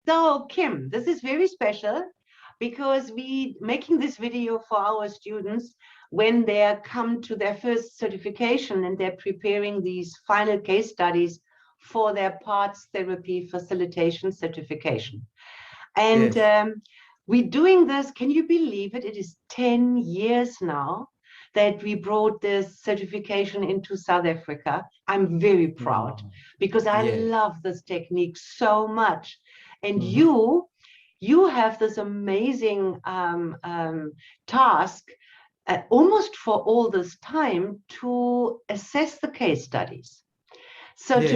So, Kim, this is very special because we making this video for our students when they come to their first certification and they're preparing these final case studies for their parts therapy facilitation certification. And Yes. we're doing this, can you believe it? It is 10 years now that we brought this certification into South Africa. I'm very proud Wow. because I Yes. love this technique so much. And Mm-hmm. you have this amazing task almost for all this time to assess the case studies. So Yes.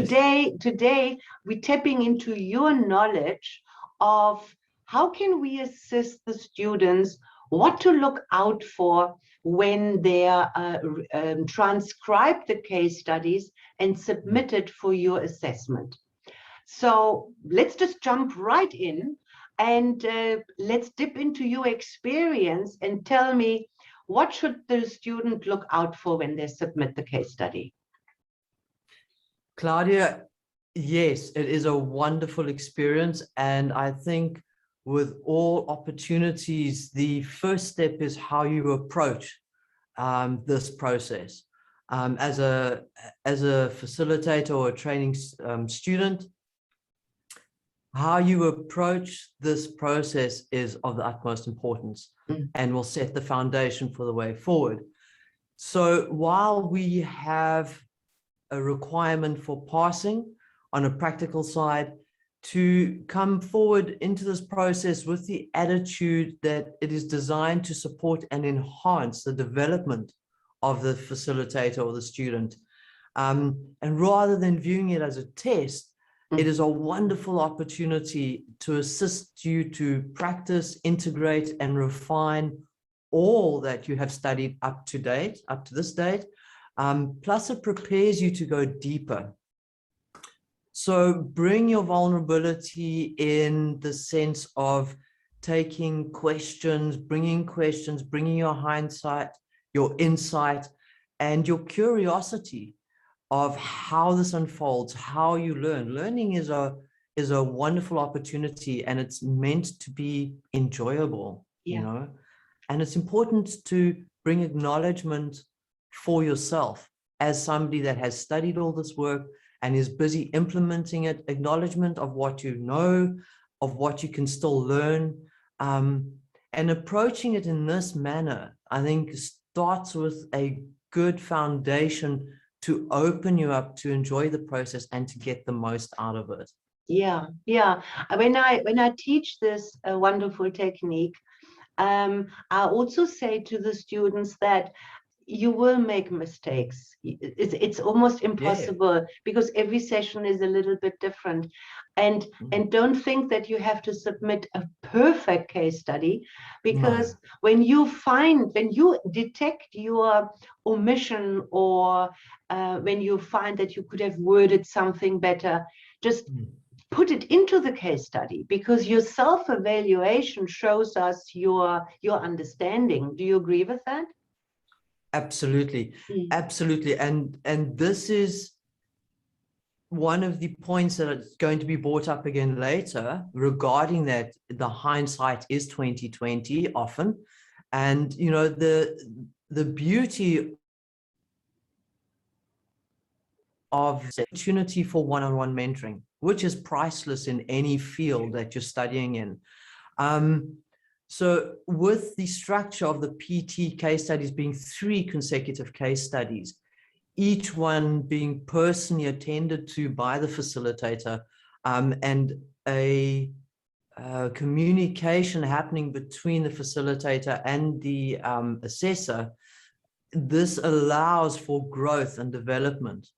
today we're tapping into your knowledge of how can we assist the students, what to look out for when they transcribe the case studies and submit it for your assessment. So let's just jump right in and let's dip into your experience and tell me what should the student look out for when they submit the case study? Claudia, yes, it is a wonderful experience. And I think with all opportunities, the first step is how you approach this process. As a facilitator or a training student, how you approach this process is of the utmost importance and will set the foundation for the way forward. So while we have a requirement for passing on a practical side, to come forward into this process with the attitude that it is designed to support and enhance the development of the facilitator or the student. And rather than viewing it as a test, it is a wonderful opportunity to assist you to practice, integrate, and refine all that you have studied up to this date. Plus, it prepares you to go deeper. So bring your vulnerability in the sense of taking questions, bringing your hindsight, your insight, and your curiosity of how this unfolds, how you learn. Learning is a wonderful opportunity, and it's meant to be enjoyable, you know, and it's important to bring acknowledgement for yourself as somebody that has studied all this work and is busy implementing it, acknowledgement of what you know, of what you can still learn, and approaching it in this manner, I think starts with a good foundation to open you up to enjoy the process and to get the most out of it. Yeah, yeah. When I teach this wonderful technique, I also say to the students that you will make mistakes. It's almost impossible because every session is a little bit different. And don't think that you have to submit a perfect case study, because when you detect your omission, or when you find that you could have worded something better, just put it into the case study, because your self-evaluation shows us your understanding. Do you agree with that? Absolutely. Absolutely. And this is one of the points that is going to be brought up again later regarding that the hindsight is 2020 often. And, you know, the beauty of the opportunity for one-on-one mentoring, which is priceless in any field that you're studying in. So with the structure of the PT case studies being 3 consecutive case studies, each one being personally attended to by the facilitator, and a communication happening between the facilitator and the assessor, this allows for growth and development.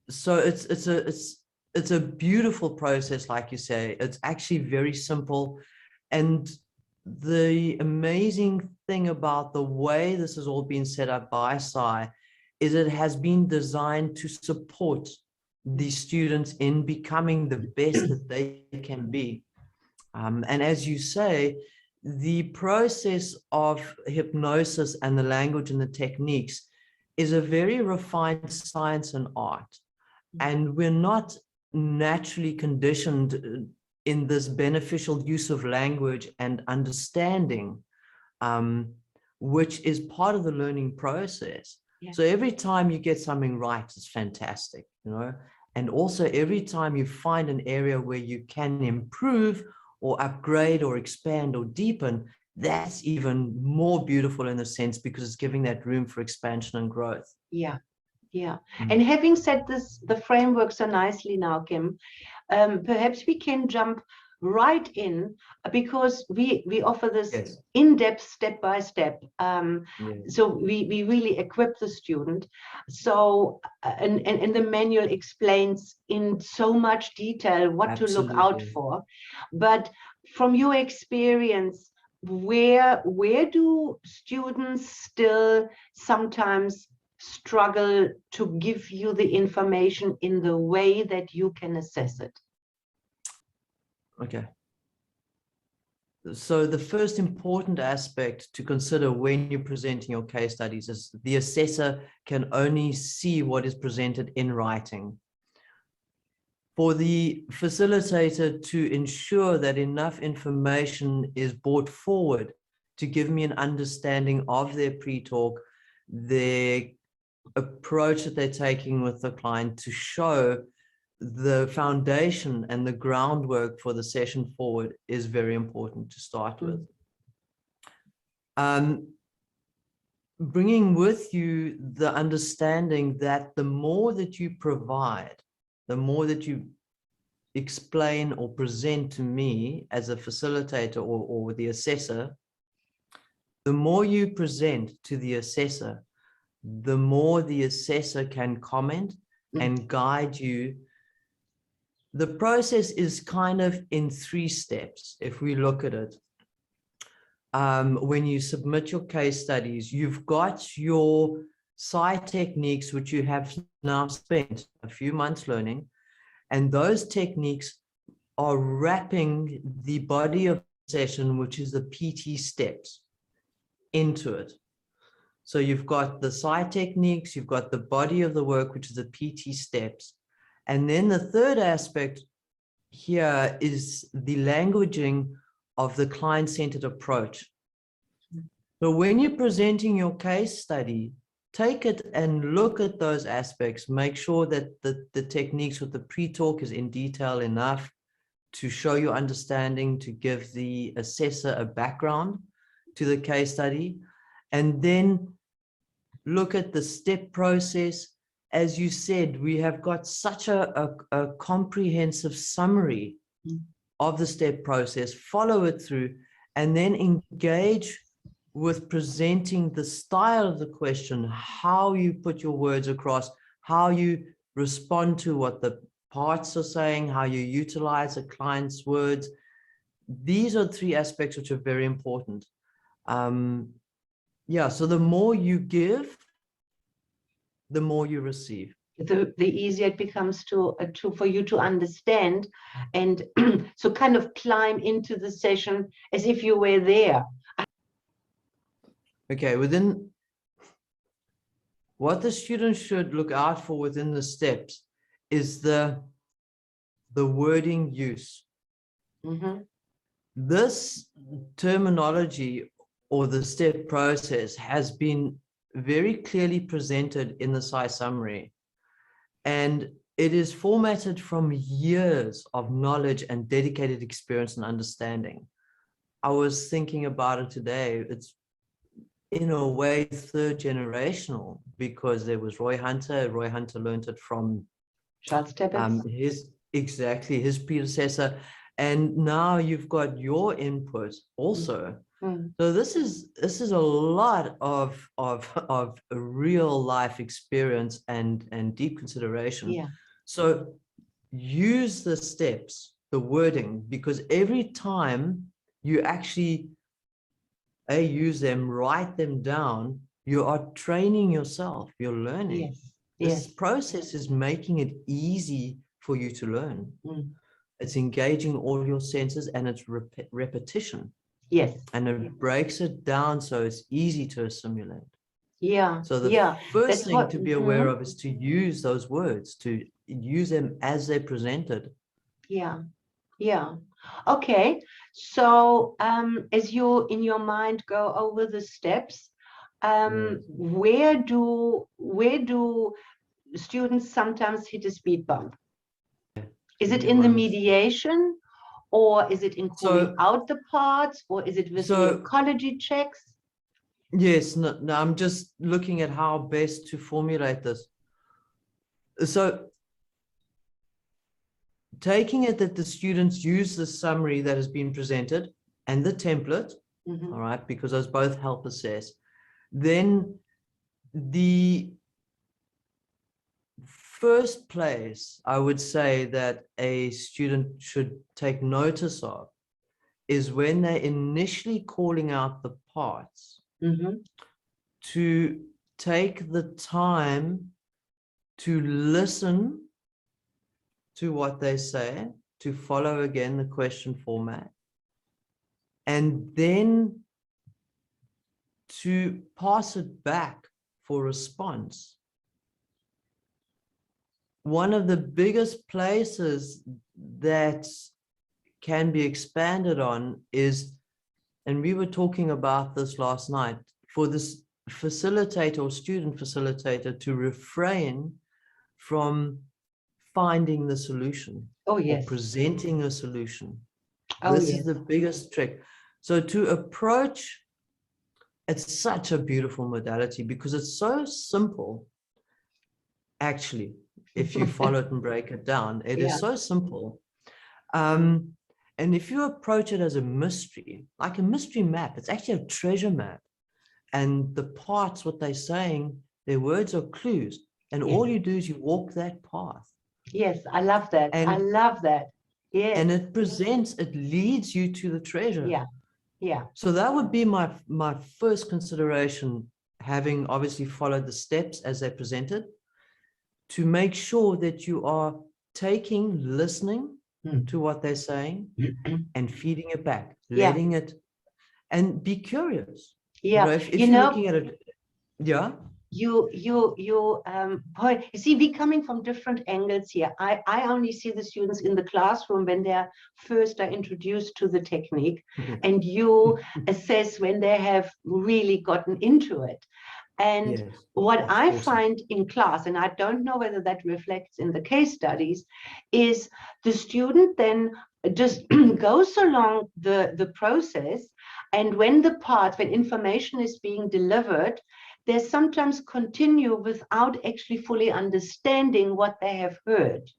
So it's a beautiful process, like you say. It's actually very simple. And the amazing thing about the way this has all been set up by SCI is it has been designed to support the students in becoming the best that they can be. And as you say, the process of hypnosis and the language and the techniques is a very refined science and art. And we're not naturally conditioned in this beneficial use of language and understanding, which is part of the learning process. Yeah. So every time you get something right, it's fantastic, you know, and also every time you find an area where you can improve or upgrade or expand or deepen, that's even more beautiful in a sense, because it's giving that room for expansion and growth. Yeah. Yeah. And having said this, the framework so nicely now, Kim, perhaps we can jump right in, because we offer this Yes. in-depth step-by-step. Yes. So we really equip the student. So, and the manual explains in so much detail what to look out Absolutely. for. But from your experience, where do students still sometimes struggle to give you the information in the way that you can assess it? Okay. So the first important aspect to consider when you're presenting your case studies is the assessor can only see what is presented in writing. For the facilitator to ensure that enough information is brought forward to give me an understanding of their pre-talk, their approach that they're taking with the client, to show the foundation and the groundwork for the session forward, is very important to start with. Bringing with you the understanding that the more that you provide, the more that you explain or present to me as a facilitator or the assessor, the more you present to the assessor, the more the assessor can comment and guide you. The process is kind of in 3 steps, if we look at it. When you submit your case studies, you've got your side techniques, which you have now spent a few months learning, and those techniques are wrapping the body of the session, which is the PT steps, into it. So you've got the side techniques, you've got the body of the work, which is the PT steps. And then the third aspect here is the languaging of the client-centered approach. So when you're presenting your case study, take it and look at those aspects. Make sure that the techniques with the pre-talk is in detail enough to show your understanding, to give the assessor a background to the case study. And then look at the step process. As you said, we have got such a comprehensive summary of the step process. Follow it through, and then engage with presenting the style of the question, how you put your words across, how you respond to what the parts are saying, how you utilize a client's words. These are 3 aspects which are very important. Yeah, so the more you give, the more you receive. The easier it becomes for you to understand, and so kind of climb into the session as if you were there. Okay, within what the student should look out for within the steps is the wording use. This terminology or the step process has been very clearly presented in the SCI summary, and it is formatted from years of knowledge and dedicated experience and understanding. I was thinking about it today. It's in a way 3rd generational, because there was Roy Hunter. Roy Hunter learned it from Charles Tebbets. his predecessor, and now you've got your input also. So this is a lot of real life experience and deep consideration. Yeah. So use the steps, the wording, because every time you actually use them, write them down, you are training yourself, you're learning. Yes. This process is making it easy for you to learn. It's engaging all your senses, and it's repetition. Yes. And it breaks it down so it's easy to assimilate. Yeah. So the first thing to be aware Mhm. of is to use those words, to use them as they're presented. Yeah. Yeah. Okay. So as you in your mind go over the steps, where do students sometimes hit a speed bump? Is it in the mediation, or is it in calling out the parts, or is it with the ecology checks? Yes, no, I'm just looking at how best to formulate this. So taking it that the students use the summary that has been presented and the template, all right, because those both help assess, then the first place I would say that a student should take notice of is when they're initially calling out the parts, to take the time to listen to what they say, to follow again the question format, and then to pass it back for response. One of the biggest places that can be expanded on is, and we were talking about this last night, for this facilitator or student facilitator to refrain from finding the solution or presenting a solution. This is the biggest trick. So to approach, it's such a beautiful modality because it's so simple. Actually, if you follow it and break it down, it is so simple. And if you approach it as a mystery, like a mystery map, it's actually a treasure map. And the parts, what they're saying, their words are clues. And all you do is you walk that path. Yes, I love that. I love that. Yes. And it presents, it leads you to the treasure. Yeah. Yeah. So that would be my first consideration, having obviously followed the steps as they're presented, to make sure that you are listening to what they're saying and feeding it back, letting it, and be curious. Yeah. If you're looking at it, point, you see, we coming from different angles here. I only see the students in the classroom when they're first are introduced to the technique, and you assess when they have really gotten into it. And what I find in class, and I don't know whether that reflects in the case studies, is the student then just goes along the process, and when information is being delivered, they sometimes continue without actually fully understanding what they have heard.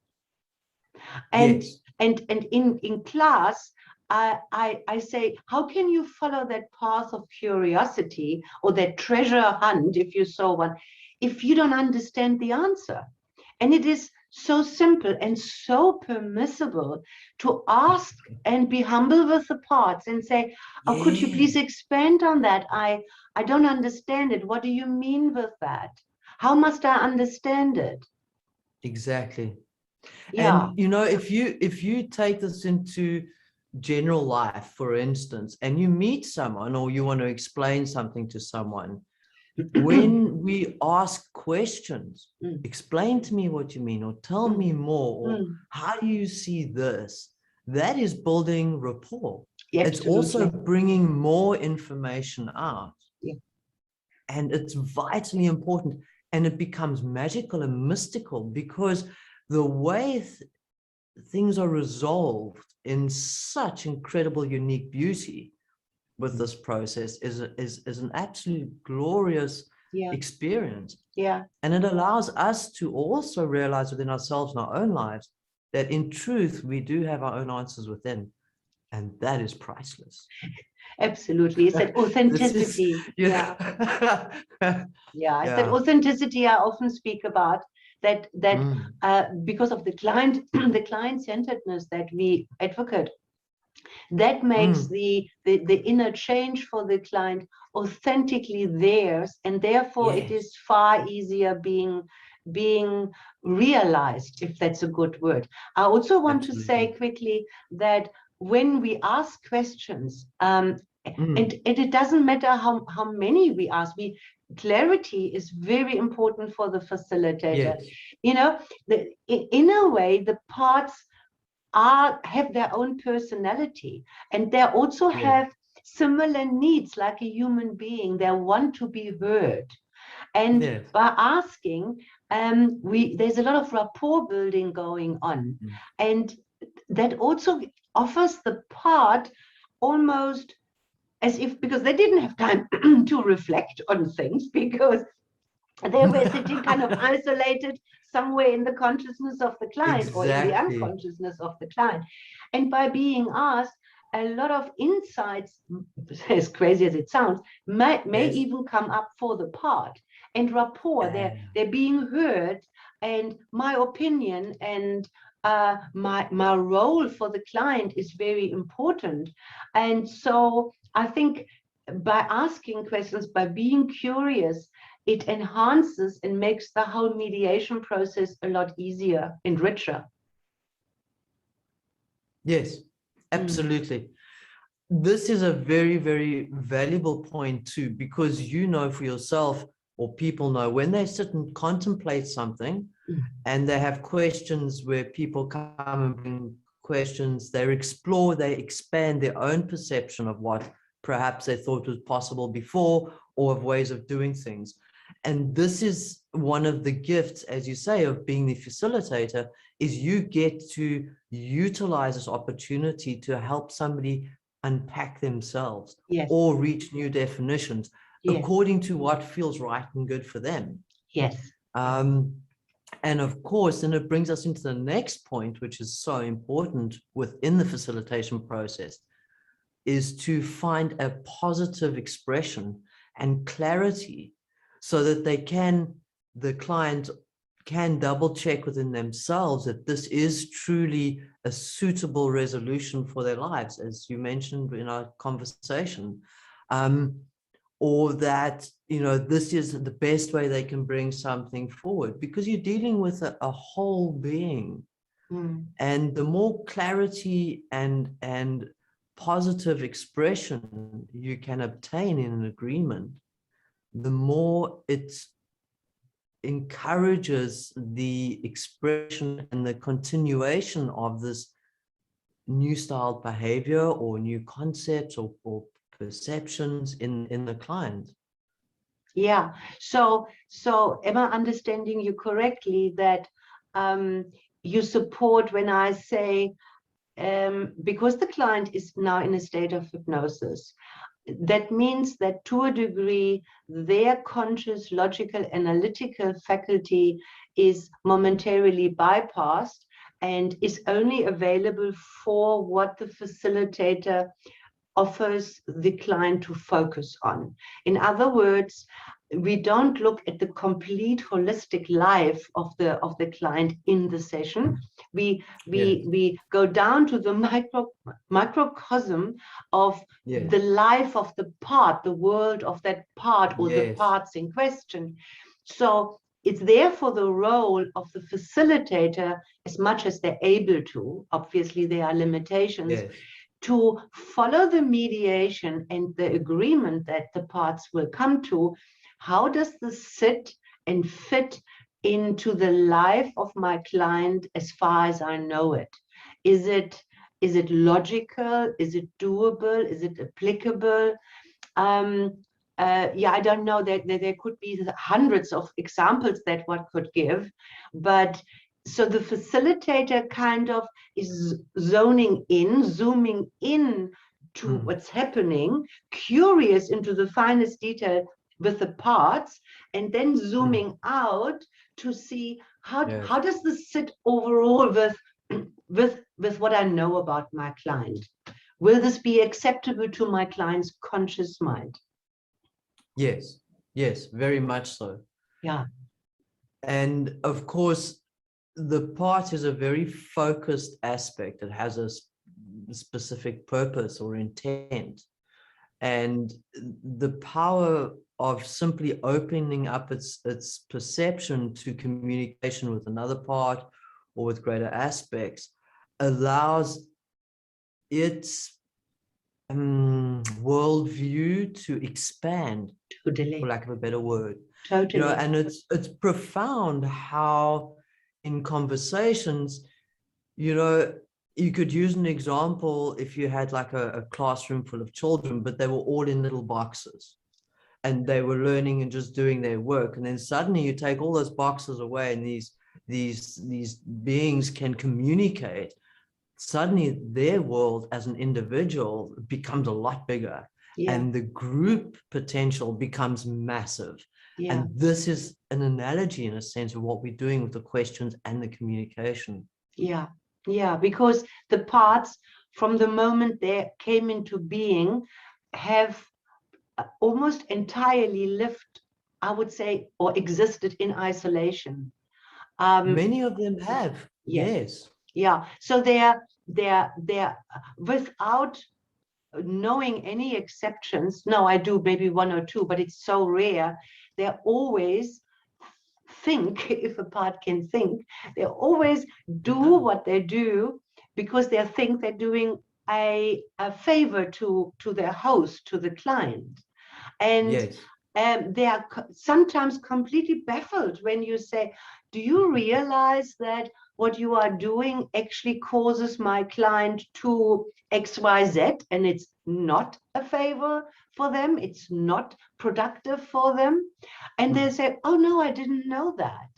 And in class, I say, how can you follow that path of curiosity or that treasure hunt, if you saw one, if you don't understand the answer? And it is so simple and so permissible to ask and be humble with the parts and say, oh, could you please expand on that? I don't understand it. What do you mean with that? How must I understand it? Exactly. Yeah. And if you take this into general life, for instance, and you meet someone or you want to explain something to someone, when we ask questions, explain to me what you mean, or tell me more, or how do you see this? That is building rapport. It's also bringing more information out. And it's vitally important. And it becomes magical and mystical because the way things are resolved in such incredible, unique beauty with this process is an absolute glorious experience. And it allows us to also realize within ourselves in our own lives that in truth, we do have our own answers within. And that is priceless. Absolutely. It's that authenticity. It's that authenticity I often speak about, that because of the client-centeredness that we advocate, that makes the inner change for the client authentically theirs, and therefore it is far easier being realized, if that's a good word. I also want to say quickly that when we ask questions, and it doesn't matter how many we ask, clarity is very important for the facilitator. Yes. You know, in a way, the parts have their own personality, and they also Yes. have similar needs like a human being. They want to be heard. And Yes. by asking, there's a lot of rapport building going on. Mm. And that also offers the part almost as if, because they didn't have time to reflect on things, because they were sitting kind of isolated somewhere in the consciousness of the client or in the Exactly. unconsciousness of the client. And by being asked, a lot of insights, as crazy as it sounds, may Yes. even come up for the part. And rapport, they're being heard, and my opinion and my role for the client is very important. And so I think by asking questions, by being curious, it enhances and makes the whole mediation process a lot easier and richer. Yes, absolutely. This is a very, very valuable point too, because you know for yourself, or people know, when they sit and contemplate something and they have questions where people come and bring questions, they explore, they expand their own perception of what perhaps they thought was possible before, or of ways of doing things. And this is one of the gifts, as you say, of being the facilitator, is you get to utilize this opportunity to help somebody unpack themselves, Yes. or reach new definitions, Yes. according to what feels right and good for them. Yes. And of course, then it brings us into the next point, which is so important within the facilitation process, is to find a positive expression and clarity so that the client can double check within themselves that this is truly a suitable resolution for their lives, as you mentioned in our conversation, or that, you know, this is the best way they can bring something forward, because you're dealing with a whole being. And the more clarity and positive expression you can obtain in an agreement, the more it encourages the expression and the continuation of this new style behavior or new concepts or perceptions in the client. Yeah. So am I understanding you correctly that you support when I say, because the client is now in a state of hypnosis, that means that to a degree, their conscious, logical, analytical faculty is momentarily bypassed and is only available for what the facilitator offers the client to focus on. In other words, we don't look at the complete holistic life of the client in the session. We go down to the microcosm of the life of the part, the world of that part, or the parts in question. So it's therefore the role of the facilitator, as much as they're able to, obviously there are limitations, to follow the mediation and the agreement that the parts will come to. How does this sit and fit into the life of my client as far as I know it? Is it logical? Is it doable? Is it applicable? Yeah, I don't know. There could be hundreds of examples that one could give, but so the facilitator kind of is zooming in to what's happening, curious into the finest detail with the parts, and then zooming out to see how does this sit overall with what I know about my client. Will this be acceptable to my client's conscious mind? Yes, very much so. Yeah. And of course, the part is a very focused aspect. It has a specific purpose or intent. And the power of simply opening up its perception to communication with another part or with greater aspects allows its worldview to expand, for Totally. lack of a better word. Totally. And it's profound how in conversations, you could use an example if you had like a classroom full of children, but they were all in little boxes and they were learning and just doing their work. And then suddenly you take all those boxes away and these beings can communicate. Suddenly their world as an individual becomes a lot bigger, Yeah. and the group potential becomes massive. Yeah. And this is an analogy in a sense of what we're doing with the questions and the communication. Yeah. Yeah. Because the parts from the moment they came into being have almost entirely lived, I would say, or existed in isolation. Many of them have, Yes. yes. Yeah. So they're without knowing any exceptions. No, I do maybe one or two, but it's so rare. They're always think, if a part can think, they always do what they do because they think they're doing a favor to their host, to the client. And Yes. they are sometimes completely baffled when you say, do you realize that what you are doing actually causes my client to XYZ, and it's not a favor for them, it's not productive for them? And they say, oh no, I didn't know that.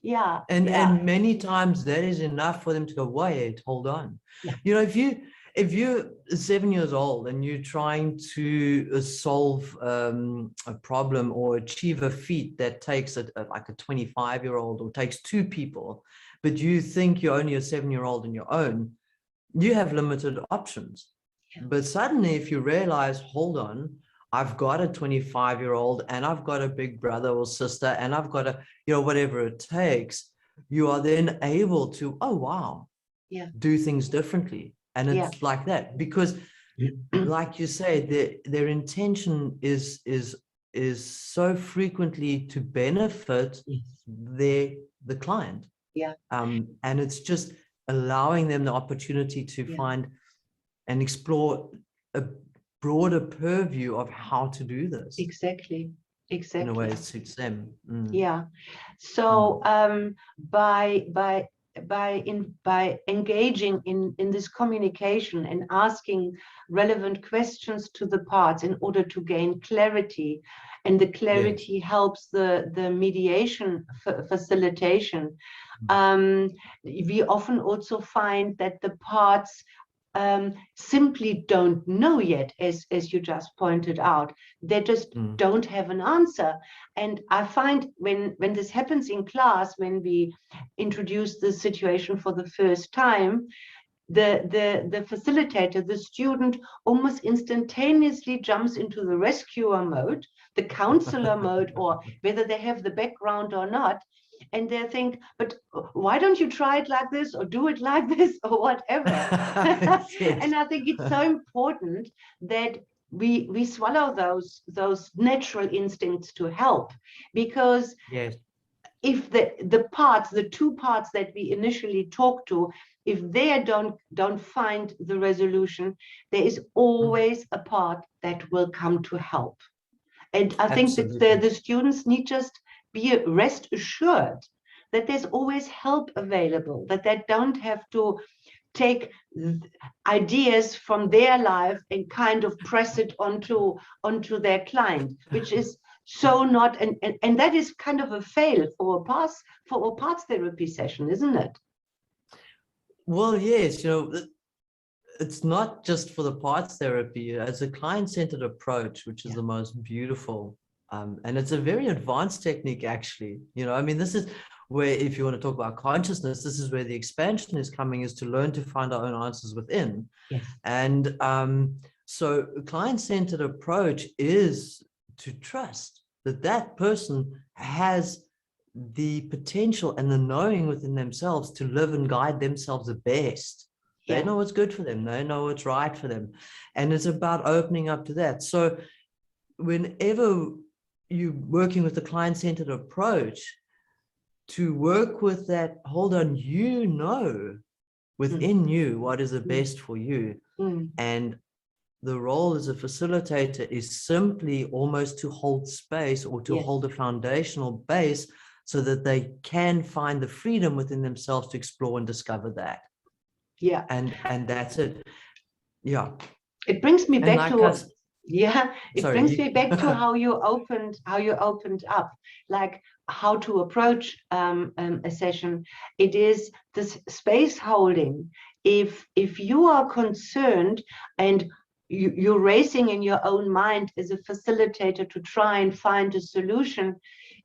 Yeah. And many times that is enough for them to go, wait, hold on. Yeah. If you're 7 years old and you're trying to solve a problem or achieve a feat that takes like a 25-year-old or takes two people, but you think you're only a 7-year-old on your own, you have limited options. Yeah. But suddenly, if you realize, hold on, I've got a 25-year-old and I've got a big brother or sister and I've got whatever it takes, you are then able to, oh, wow, Yeah. do things differently. And it's like that, because like you say, their intention is so frequently to benefit the client. Yeah. And it's just allowing them the opportunity to find and explore a broader purview of how to do this. Exactly. In a way it suits them. Yeah. So by engaging in this communication and asking relevant questions to the parts in order to gain clarity, and the clarity helps the mediation facilitation. We often also find that the parts simply don't know yet, as you just pointed out. They just don't have an answer. And I find when this happens in class, when we introduce the situation for the first time, the facilitator, the student, almost instantaneously jumps into the rescuer mode, the counselor mode, or whether they have the background or not. And they think, but why don't you try it like this or do it like this or whatever? And I think it's so important that we swallow those natural instincts to help, because if the two parts that we initially talk to, if they don't find the resolution, there is always a part that will come to help. And I think that the students need just be rest assured that there's always help available, that they don't have to take ideas from their life and kind of press it onto their client, which is so not, and that is kind of a fail for a parts therapy session, isn't it? Well, yes, it's not just for the parts therapy. As a client-centered approach, which is the most beautiful, and it's a very advanced technique, actually. This is where, if you want to talk about consciousness, this is where the expansion is coming, is to learn to find our own answers within. Yes. And so a client-centered approach is to trust that person has the potential and the knowing within themselves to live and guide themselves the best. They know what's good for them. They know what's right for them. And it's about opening up to that. So whenever you're working with a client-centered approach, to work with that, hold on, within you what is the best for you. And the role as a facilitator is simply almost to hold space or to Yes. hold a foundational base so that they can find the freedom within themselves to explore and discover that. Yeah. And that's it. Yeah. It brings me And back like to, us, yeah, it sorry. brings me back to how you opened up, like how to approach a session. It is this space holding. If you are concerned and you're racing in your own mind as a facilitator to try and find a solution,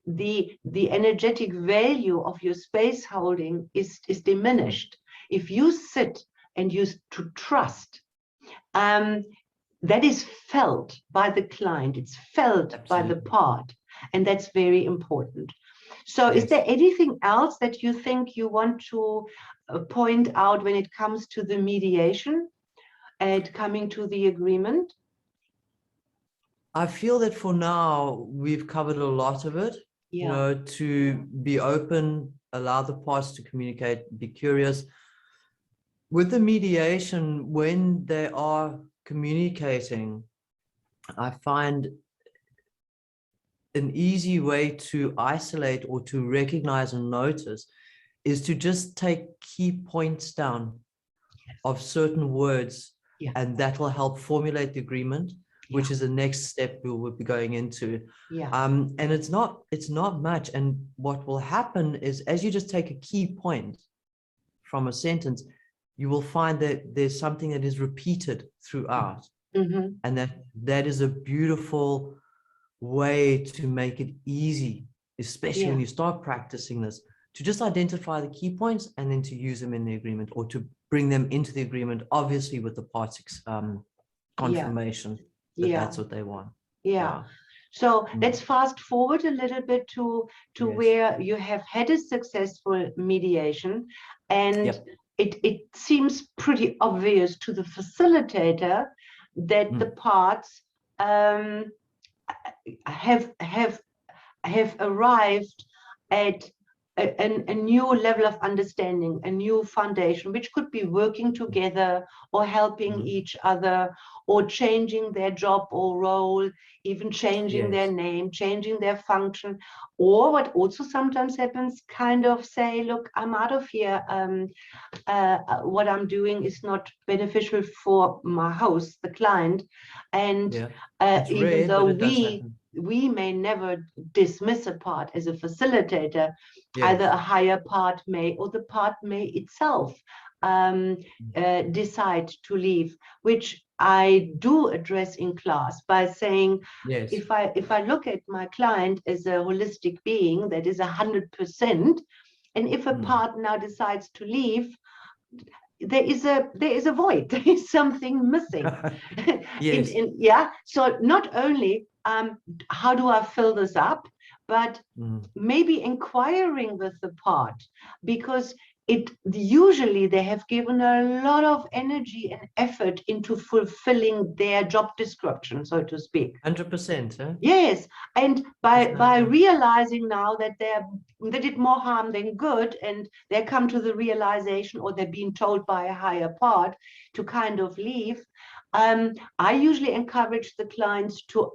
the energetic value of your space holding is diminished. If you sit and you to trust, that is felt by the client, it's felt by the part, and that's very important. So is there anything else that you think you want to point out when it comes to the mediation and coming to the agreement? I feel that for now, we've covered a lot of it. Yeah. You know, to be open, allow the parts to communicate, be curious. With the mediation, when they are communicating, I find an easy way to isolate or to recognize and notice is to just take key points down of certain words, Yeah. and that will help formulate the agreement, which Yeah. is the next step we will be going into. Yeah. And it's not much. And what will happen is, as you just take a key point from a sentence, you will find that there's something that is repeated throughout. Mm-hmm. And that is a beautiful way to make it easy, especially when you start practicing this, to just identify the key points and then to use them in the agreement, or to bring them into the agreement, obviously with the parts confirmation that that's what they want. Yeah. So let's fast forward a little bit to Yes. where you have had a successful mediation, and it seems pretty obvious to the facilitator that the parts have arrived at a new level of understanding, a new foundation, which could be working together or helping each other, or changing their job or role, even changing their name, changing their function. Or what also sometimes happens, kind of say, look, I'm out of here. What I'm doing is not beneficial for my host, the client. And even though we may never dismiss a part as a facilitator, either a higher part may, or the part may itself decide to leave, which I do address in class by saying, if I look at my client as a holistic being that is 100%, and if a part now decides to leave, there is a void, there is something missing. So not only how do I fill this up, but maybe inquiring with the part, because usually they have given a lot of energy and effort into fulfilling their job description, so to speak. 100%. Huh? Yes, and by realizing now that they did more harm than good, and they come to the realization, or they're being told by a higher part to kind of leave, I usually encourage the clients to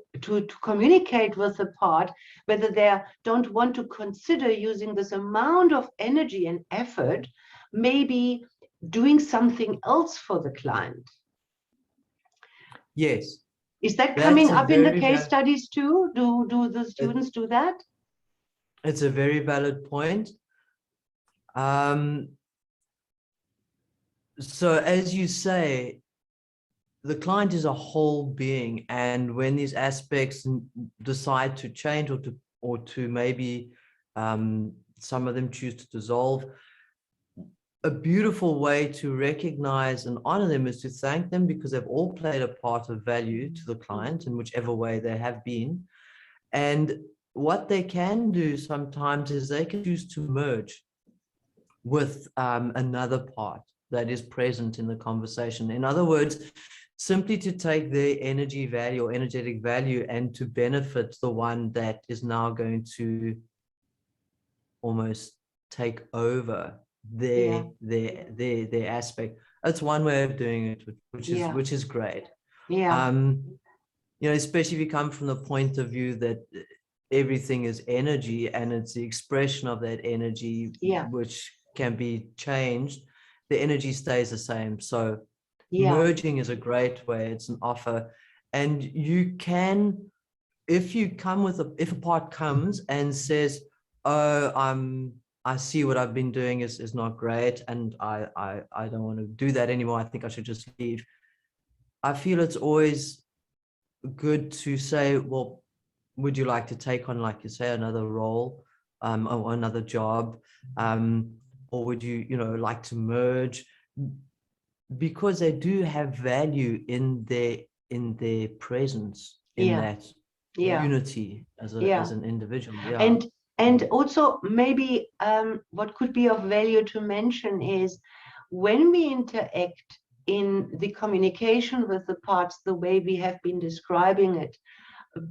communicate with the part whether they don't want to consider using this amount of energy and effort, maybe doing something else for the client. Yes. Is that coming up in the case studies too? Do the students do that? It's a very valid point. So as you say, the client is a whole being, and when these aspects decide to change, or to maybe some of them choose to dissolve, a beautiful way to recognize and honor them is to thank them, because they've all played a part of value to the client in whichever way they have been. And what they can do sometimes is they can choose to merge with another part that is present in the conversation. In other words, simply to take their energy value or energetic value and to benefit the one that is now going to almost take over their aspect. That's one way of doing it, which is great. Yeah. Especially if you come from the point of view that everything is energy and it's the expression of that energy, Yeah. which can be changed, the energy stays the same. So Yeah. merging is a great way. It's an offer. And you can, if a part comes and says, oh, I see what I've been doing is not great, and I don't want to do that anymore. I think I should just leave. I feel it's always good to say, well, would you like to take on, like you say, another role, or another job, or would you, like to merge? Because they do have value in their presence, in Yeah. that Yeah. unity as Yeah. an individual. Yeah. And also maybe what could be of value to mention is when we interact in the communication with the parts the way we have been describing it,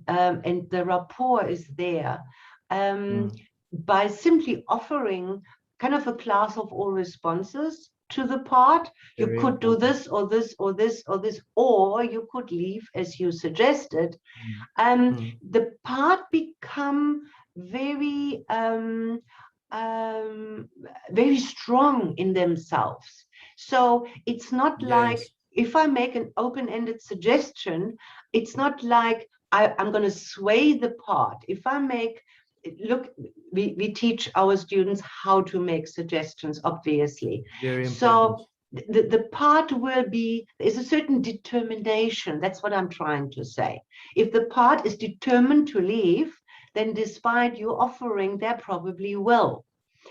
and the rapport is there, by simply offering kind of a class of all responses to the part. You Very could do important. this or this or this or this, or you could leave as you suggested. The part become very very strong in themselves. So it's not like, Yes. if I make an open-ended suggestion, it's not like I'm going to sway the part. If I make, look, we teach our students how to make suggestions, obviously. Very important. So the part will be, there's a certain determination. That's what I'm trying to say. If the part is determined to leave, then despite you offering, they probably will.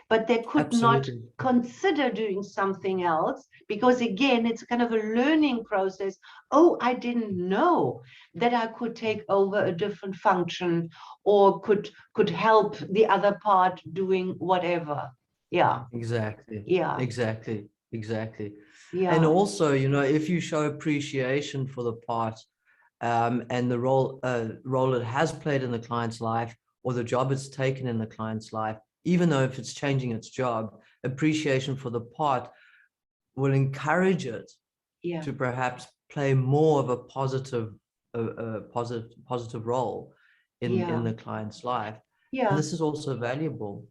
But they could not Absolutely. consider doing something else, because again, it's kind of a learning process. Oh, I didn't know that I could take over a different function, or could help the other part doing whatever. Yeah. Exactly. Yeah. Exactly. Exactly. And Yeah. also, if you show appreciation for the part, and the role it has played in the client's life, or the job it's taken in the client's life, even though if it's changing its job, appreciation for the part will encourage it Yeah. to perhaps play more of a positive role in the client's life. Yeah. And this is also valuable.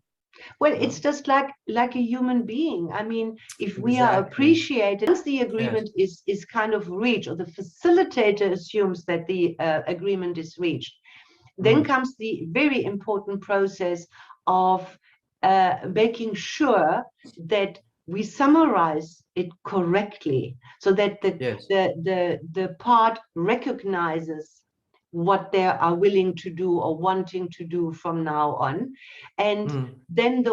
Well, it's just like a human being. I mean, if we are Exactly. appreciated, once the Yes. agreement is kind of reached, or the facilitator assumes that the agreement is reached, then comes the very important process of making sure that we summarize it correctly, so that Yes. the part recognizes what they are willing to do or wanting to do from now on. And then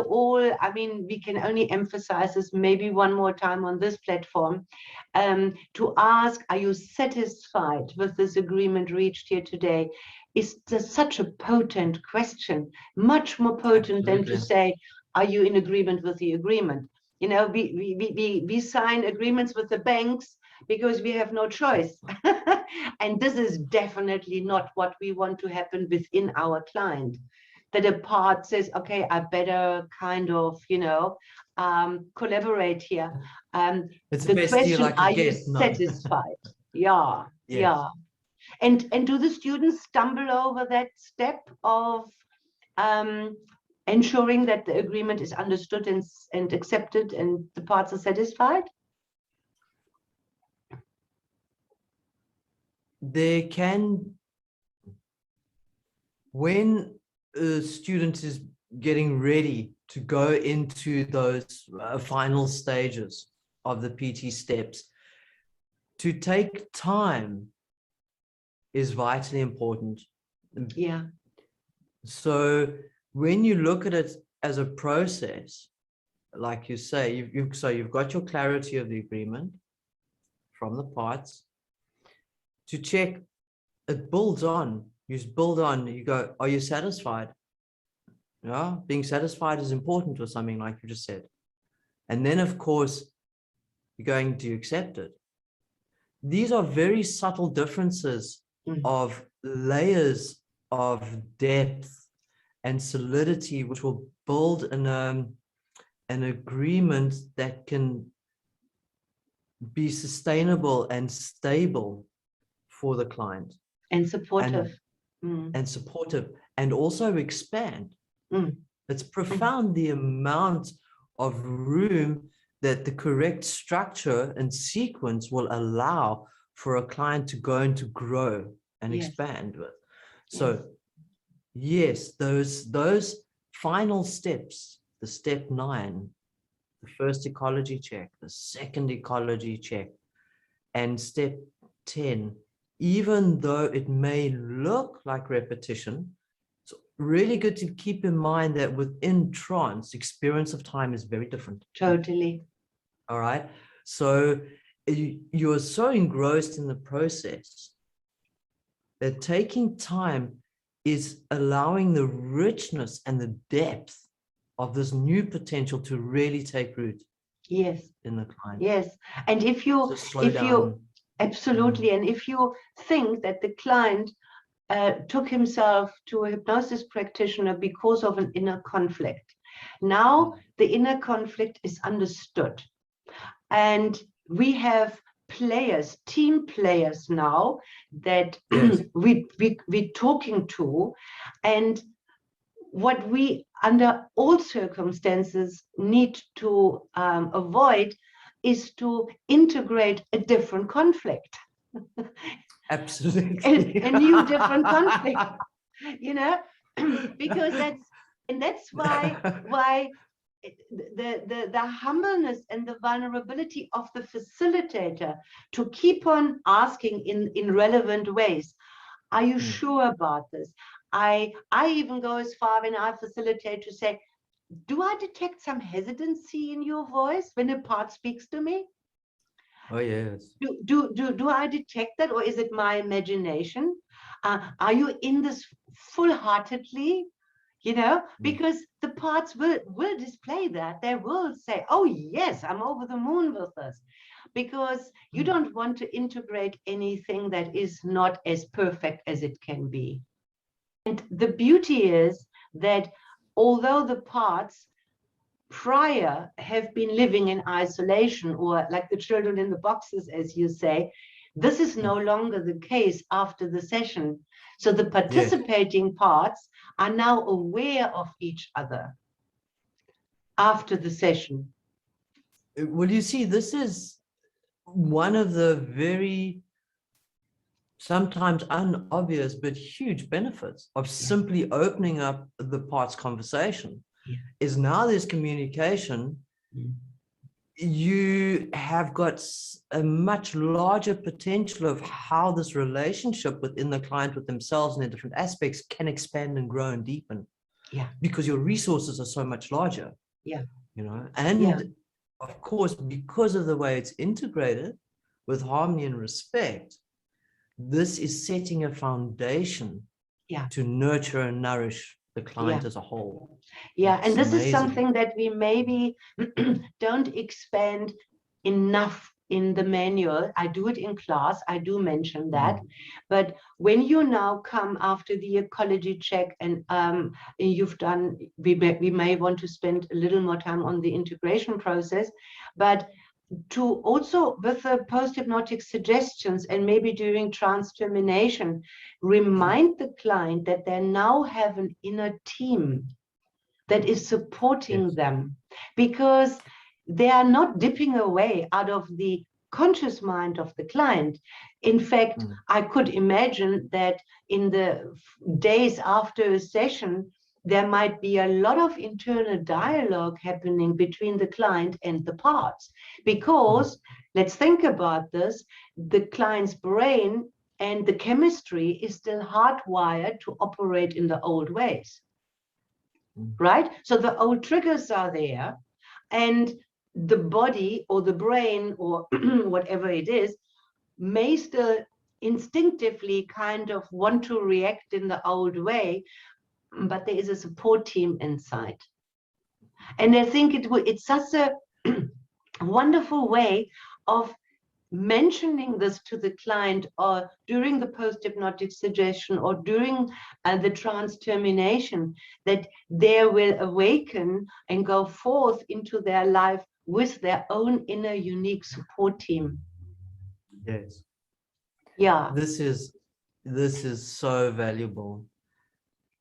I mean, we can only emphasize this maybe one more time on this platform, to ask, are you satisfied with this agreement reached here today? Is such a potent question, much more potent than to say, are you in agreement with the agreement? We sign agreements with the banks because we have no choice. And this is definitely not what we want to happen within our client. That a part says, okay, I better kind of, collaborate here. It's the The best deal I question, could are you get. No. satisfied? Yeah, Yes. yeah. And do the students stumble over that step of ensuring that the agreement is understood and accepted and the parts are satisfied? There can, when a student is getting ready to go into those final stages of the PT steps, to take time is vitally important. Yeah. So when you look at it as a process, like you say, you've got your clarity of the agreement from the parts. To check, it builds on. You build on. You go, are you satisfied? Yeah, being satisfied is important with something like you just said. And then, of course, you're going to accept it. These are very subtle differences of layers of depth and solidity, which will build an agreement that can be sustainable and stable for the client And supportive. and supportive, and also expand. Mm. It's profound the amount of room that the correct structure and sequence will allow for a client to go and to grow and Yes. expand with. So yes, those final steps, the step 9, the first ecology check, the second ecology check, and step 10, even though it may look like repetition, it's really good to keep in mind that within trance, experience of time is very different. Totally. All right. So you are so engrossed in the process that taking time is allowing the richness and the depth of this new potential to really take root. Yes. In the client. Yes. And if you absolutely, and if you think that the client took himself to a hypnosis practitioner because of an inner conflict, now the inner conflict is understood, and we have players, team players now that we're talking to, and what we under all circumstances need to avoid is to integrate a different conflict. Absolutely. a new different conflict, you know, because that's why the humbleness and the vulnerability of the facilitator to keep on asking in relevant ways. Are you sure about this? I even go as far when I facilitate to say, do I detect some hesitancy in your voice when a part speaks to me? Oh, yes. Do I detect that, or is it my imagination? Are you in this full-heartedly? You know, because the parts will display that. They will say, oh, yes, I'm over the moon with this. Because you don't want to integrate anything that is not as perfect as it can be. And the beauty is that although the parts prior have been living in isolation, or like the children in the boxes, as you say, this is no longer the case after the session. So the participating parts are now aware of each other after the session. Well, you see, this is one of the very sometimes unobvious but huge benefits of simply opening up the parts conversation. Is now there's communication. You have got a much larger potential of how this relationship within the client with themselves and their different aspects can expand and grow and deepen. Yeah. Because your resources are so much larger. Yeah. You know, and of course, because of the way it's integrated with harmony and respect, this is setting a foundation to nurture and nourish the client as a whole. Yeah, It's and this amazing. is something that we maybe don't expand enough in the manual. I do it in class, I do mention that. But when you now come after the ecology check and you've done, we may want to spend a little more time on the integration process, but to also with the post-hypnotic suggestions and maybe during trance termination, remind the client that they now have an inner team that is supporting them, because they are not dipping away out of the conscious mind of the client. In fact, I could imagine that in the days after a session, there might be a lot of internal dialogue happening between the client and the parts, because let's think about this, the client's brain and the chemistry is still hardwired to operate in the old ways. Right? So the old triggers are there, and the body or the brain or whatever it is may still instinctively kind of want to react in the old way, but there is a support team inside. And I think it's such a wonderful way of mentioning this to the client, or during the post-hypnotic suggestion, or during the trance termination, that they will awaken and go forth into their life with their own inner unique support team. Yes. Yeah. This is so valuable.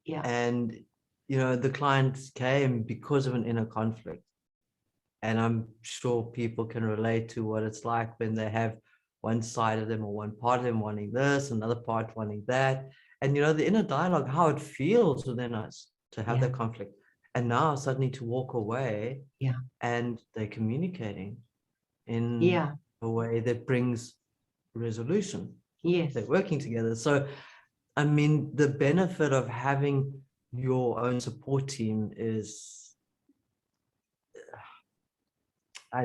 Yeah. And the clients came because of an inner conflict. And I'm sure people can relate to what it's like when they have one side of them or one part of them wanting this, another part wanting that. And the inner dialogue, how it feels within us to have Yeah. that conflict. And now suddenly to walk away, Yeah. and they're communicating in Yeah. a way that brings resolution. Yes. They're working together. So, I mean, the benefit of having your own support team is,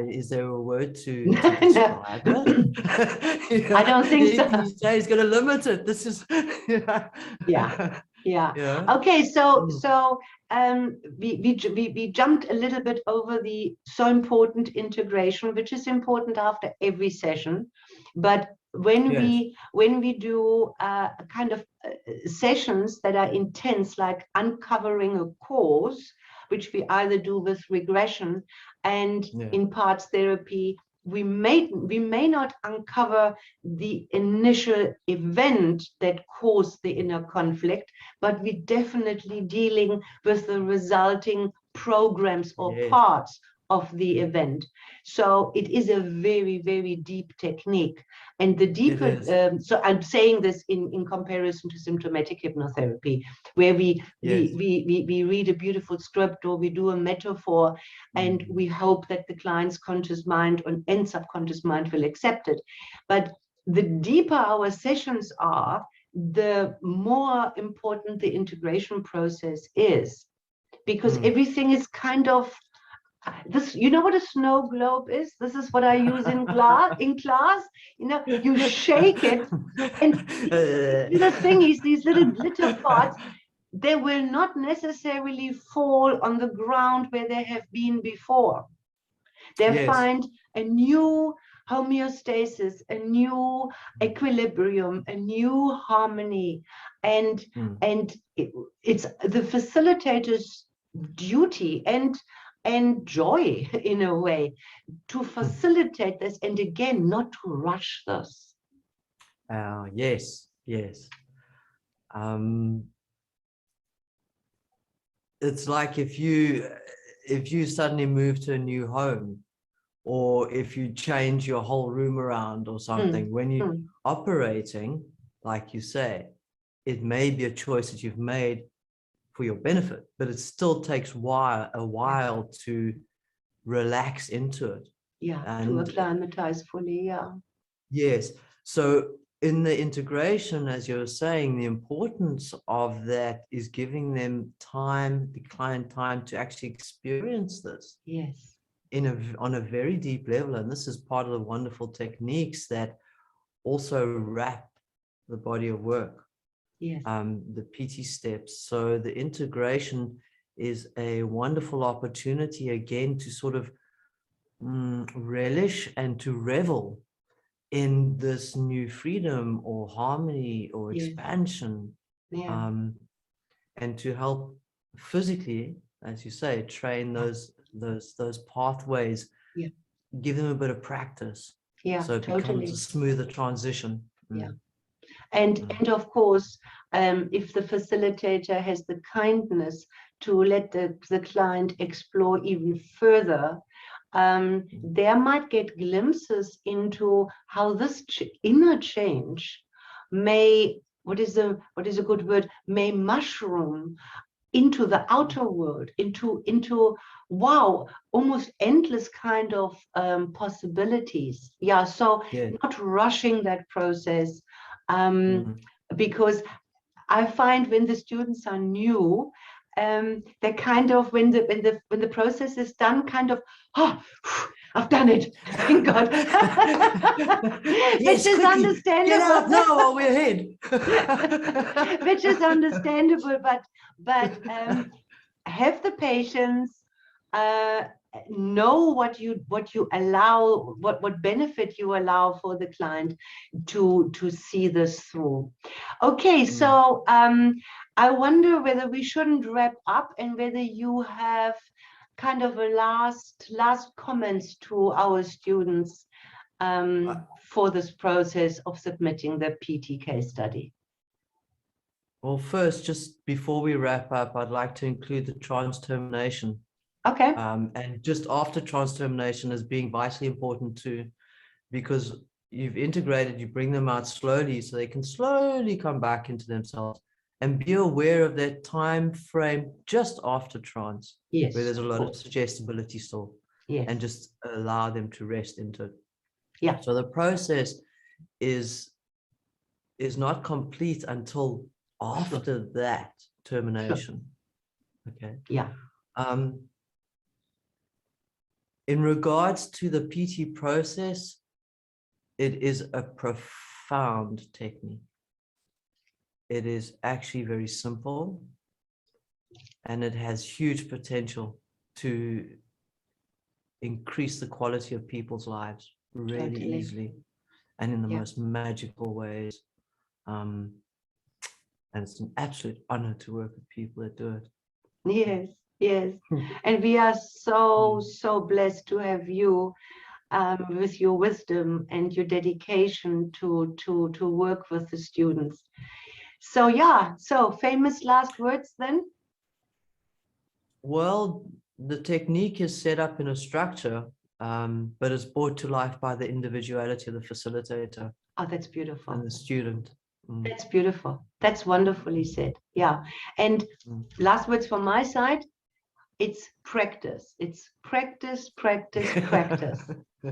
is there a word to No, describe it? I don't think so. You say he's going to limit it. This is, Yeah. Yeah. yeah. Okay. So we jumped a little bit over the so important integration, which is important after every session. But when Yes. we do kind of sessions that are intense, like uncovering a cause, which we either do with regression and Yeah. in parts therapy, we may not uncover the initial event that caused the inner conflict, but we definitely dealing with the resulting programs or Yes. parts of the event. So it is a very, very deep technique. And the deeper, so I'm saying this in comparison to symptomatic hypnotherapy, where Yes. we read a beautiful script or we do a metaphor, and we hope that the client's conscious mind and subconscious mind will accept it. But the deeper our sessions are, the more important the integration process is, because everything is kind of this. You know what a snow globe is? This is what I use in class. You shake it, and the thing is, these little glitter parts, they will not necessarily fall on the ground where they have been before. They Yes. find a new homeostasis, a new equilibrium, a new harmony, and it's the facilitator's duty and joy in a way to facilitate this, and again, not to rush this. Yes. Yes. It's like if you suddenly move to a new home, or if you change your whole room around or something, when you're operating, like you say, it may be a choice that you've made for your benefit, but it still takes a while to relax into it. Yeah, to And acclimatize fully. Yeah. yes, so in the integration, as you were saying, the importance of that is giving them time, the client time, to actually experience this Yes. on a very deep level. And this is part of the wonderful techniques that also wrap the body of work, Yes. the PT steps. So the integration is a wonderful opportunity again to sort of relish and to revel in this new freedom or harmony or Yes. expansion, Yeah. and to help physically, as you say, train those pathways, Yeah. give them a bit of practice, Yeah, so it becomes totally. a smoother transition. Yeah. And of course, if the facilitator has the kindness to let the client explore even further, they might get glimpses into how this inner change may, what is a good word, may mushroom into the outer world, into wow, almost endless kind of possibilities. Yeah, so Yeah. not rushing that process, Mm. because I find when the students are new, they kind of, when the process is done, kind of, oh, I've done it, thank God. Yes, Which is quickly, understandable. get out now while we're ahead. Which is understandable, but have the patience, know what you allow, what benefit you allow for the client to see this through. Okay, so I wonder whether we shouldn't wrap up, and whether you have kind of a last comments to our students, for this process of submitting the PT case study? Well, first, just before we wrap up, I'd like to include the trans termination. Okay. And just after trans termination as being vitally important too, because you've integrated, you bring them out slowly so they can slowly come back into themselves, and be aware of that time frame just after trans, Yes, where there's a lot of course. suggestibility still, Yes. and just allow them to rest into it. Yeah. So the process is not complete until after that termination. Okay. Yeah. In regards to the PT process, it is a profound technique. It is actually very simple, and it has huge potential to increase the quality of people's lives really Totally. easily and in the Yeah. most magical ways. And it's an absolute honor to work with people that do it. Yes, yes. And we are so blessed to have you with your wisdom and your dedication to work with the students. So yeah, so famous last words then? Well, the technique is set up in a structure, but it's brought to life by the individuality of the facilitator Oh, that's beautiful. and the student. That's beautiful. That's wonderfully said. Yeah. And last words from my side, it's practice. It's practice, practice, practice.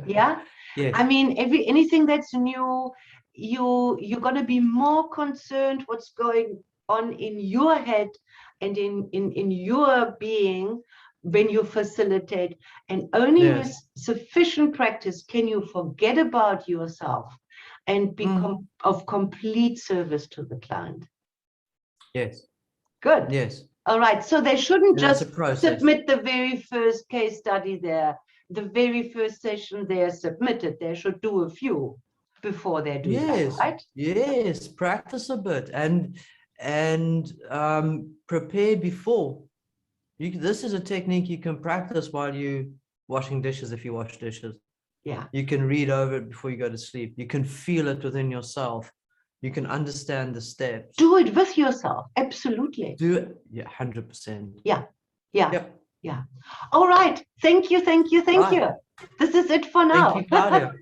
Yeah. Yes. I mean, anything that's new, you're gonna be more concerned what's going on in your head and in your being when you facilitate. And only with sufficient practice can you forget about yourself and become of complete service to the client. Yes. Good. Yes. All right. So they shouldn't And just submit the very first case study there, the very first session they are submitted. They should do a few before they do that, right? Yes. Practice a bit and prepare before. This is a technique you can practice while you washing dishes if you wash dishes. Yeah. You can read over it before you go to sleep. You can feel it within yourself. You can understand the steps. Do it with yourself. Absolutely. Do it. Yeah, 100%. Yeah. Yeah. Yep. Yeah. All right. Thank you. Thank you. Thank you. This is it for now. Thank you, Claudia.